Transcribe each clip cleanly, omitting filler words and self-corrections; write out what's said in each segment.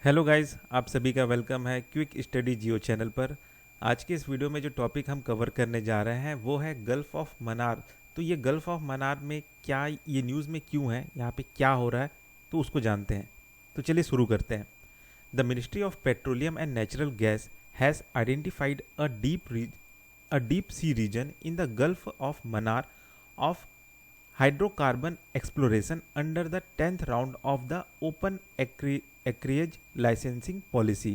Hello guys, आप सभी का वेलकम है क्विक स्टडी जियो चैनल पर। आज के इस वीडियो में जो टॉपिक हम कवर करने जा रहे हैं वो है गल्फ़ ऑफ मन्नार। तो ये गल्फ़ ऑफ मन्नार में क्या, ये न्यूज़ में क्यों है, यहाँ पे क्या हो रहा है, तो उसको जानते हैं। तो चलिए शुरू करते हैं। The ministry of petroleum and natural gas has identified a deep sea region in the gulf of Mannar of hydrocarbon exploration under the 10th round of the open acreage licensing policy.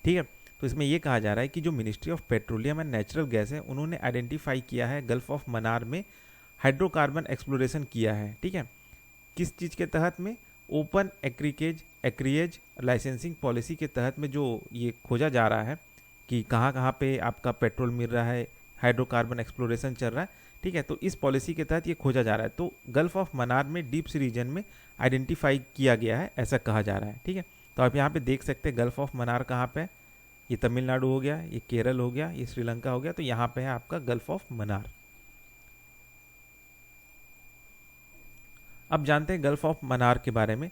ठीक है, तो इसमें यह कहा जा रहा है कि जो ministry of petroleum and natural gas है उन्होंने आइडेंटिफाई किया है गल्फ ऑफ मन्नार में हाइड्रोकार्बन एक्सप्लोरेशन किया है। ठीक है, किस चीज़ के तहत में? ओपन एक्रिएज लाइसेंसिंग पॉलिसी के तहत में जो ये खोजा जा रहा है कि कहाँ कहाँ पे आपका पेट्रोल मिल रहा है, हाइड्रोकार्बन एक्सप्लोरेशन चल रहा है। ठीक है, तो इस पॉलिसी के तहत ये खोजा जा रहा है। तो गल्फ ऑफ मन्नार में डीप सी रीजन में आइडेंटिफाई किया गया है, ऐसा कहा जा रहा है। ठीक है, तो आप यहाँ पे देख सकते हैं गल्फ ऑफ मन्नार कहाँ पे है। ये तमिलनाडु हो गया, ये केरल हो गया, ये श्रीलंका हो गया, तो यहाँ पे है आपका गल्फ ऑफ मन्नार। अब जानते हैं गल्फ ऑफ मन्नार के बारे में।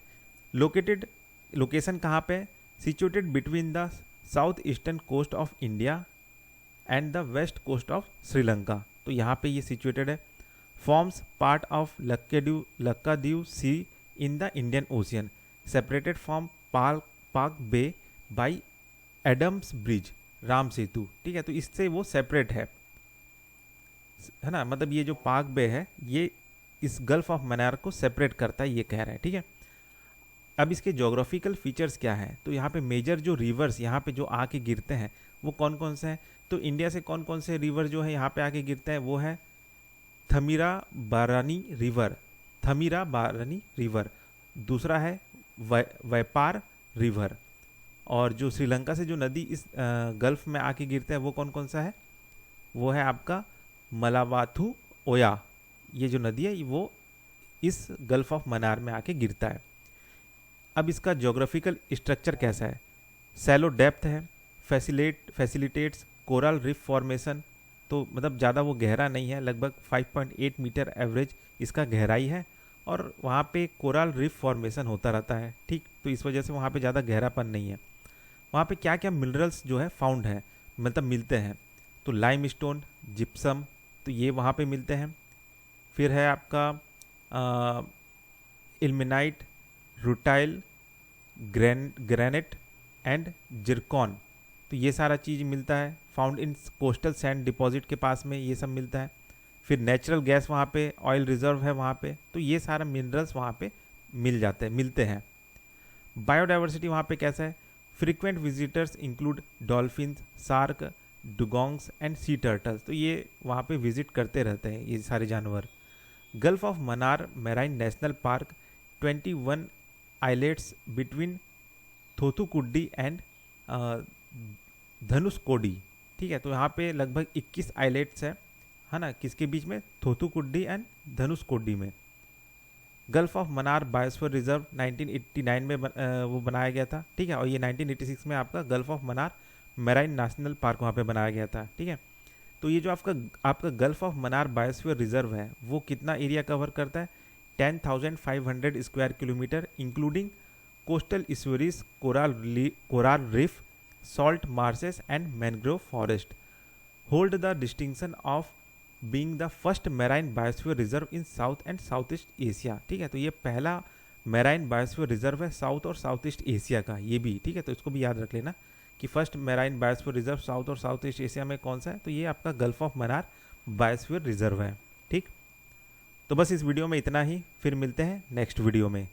लोकेशन कहाँ पे है? Situated between the south eastern coast of India and the west coast of Sri Lanka. तो यहाँ पे ये सिचुएटेड है। Forms part of Laccadive sea in the Indian ocean, separated from Palk bay by Adam's bridge, Ram Setu. ठीक है, तो इससे वो सेपरेट है ना, मतलब ये जो पाक बे है ये इस गल्फ ऑफ मन्नार को सेपरेट करता है, ये कह रहा है। ठीक है, अब इसके जोग्राफिकल फीचर्स क्या है? तो यहाँ पे मेजर जो रिवर्स यहाँ पे जो आके गिरते हैं वो कौन कौन से हैं? तो इंडिया से कौन कौन से रिवर जो है यहाँ पे आके गिरते हैं वो है थमीरा बारानी रिवर, दूसरा है व्यापार रिवर, और जो श्रीलंका से जो नदी इस गल्फ में आके गिरते हैं वो कौन कौन सा है? वो है आपका मलावाथू ओया। ये जो नदी है वो इस गल्फ ऑफ मन्नार में आके गिरता है। अब इसका जोग्राफिकल स्ट्रक्चर कैसा है? सैलो डेप्थ है, फैसिलिटेट्स कोरल रिफ फॉर्मेशन। तो मतलब ज़्यादा वो गहरा नहीं है, लगभग 5.8 मीटर एवरेज इसका गहराई है, और वहाँ पे कोरल रिफ फॉर्मेशन होता रहता है। ठीक, तो इस वजह से वहाँ पे ज़्यादा गहरापन नहीं है। वहाँ पे क्या क्या मिनरल्स जो है फाउंड है, मतलब मिलते हैं? तो लाइमस्टोन, जिप्सम, तो ये वहाँ पे मिलते हैं। फिर है आपका ilmenite, rutile, granite and Zircon. तो ये सारा चीज़ मिलता है, found in coastal sand deposit के पास में ये सब मिलता है। फिर नेचुरल गैस वहाँ पे, ऑयल रिजर्व है वहाँ पे, तो ये सारा मिनरल्स वहाँ पे मिलते हैं। बायोडाइवर्सिटी वहाँ पे कैसा है? Frequent visitors include dolphins, sharks, dugongs and sea turtles. तो ये वहाँ पे विजिट करते रहते हैं ये सारे जानवर। Gulf of Mannar marine national park 21 islets between Thoothukudi and Dhanushkodi. ठीक है, तो यहाँ पे लगभग 21 आइलेट्स है ना, किसके बीच में? थोथुकुडी एंड धनुषकोडी में। Gulf of Mannar biosphere reserve 1989 में वो बनाया गया था। ठीक है, और ये 1986 में आपका gulf of Mannar marine national park वहाँ पे बनाया गया था। ठीक है, तो ये जो आपका gulf of Mannar biosphere reserve है वो कितना एरिया कवर करता है? 10,500 square kilometre, including coastal estuaries, coral reef, salt marshes and mangrove forest. Hold the distinction of being the first marine biosphere reserve in south and south east Asia. ठीक है, तो ये पहला मैराइन बायोस्फीयर रिजर्व है south और south east Asia का, ये भी। ठीक है, तो इसको भी याद रख लेना कि first marine biosphere reserve south और साउथ ईस्ट एशिया में कौन सा है? तो ये आपका gulf of Mannar biosphere reserve है। ठीक, तो बस इस वीडियो में इतना ही, फिर मिलते हैं नेक्स्ट वीडियो में।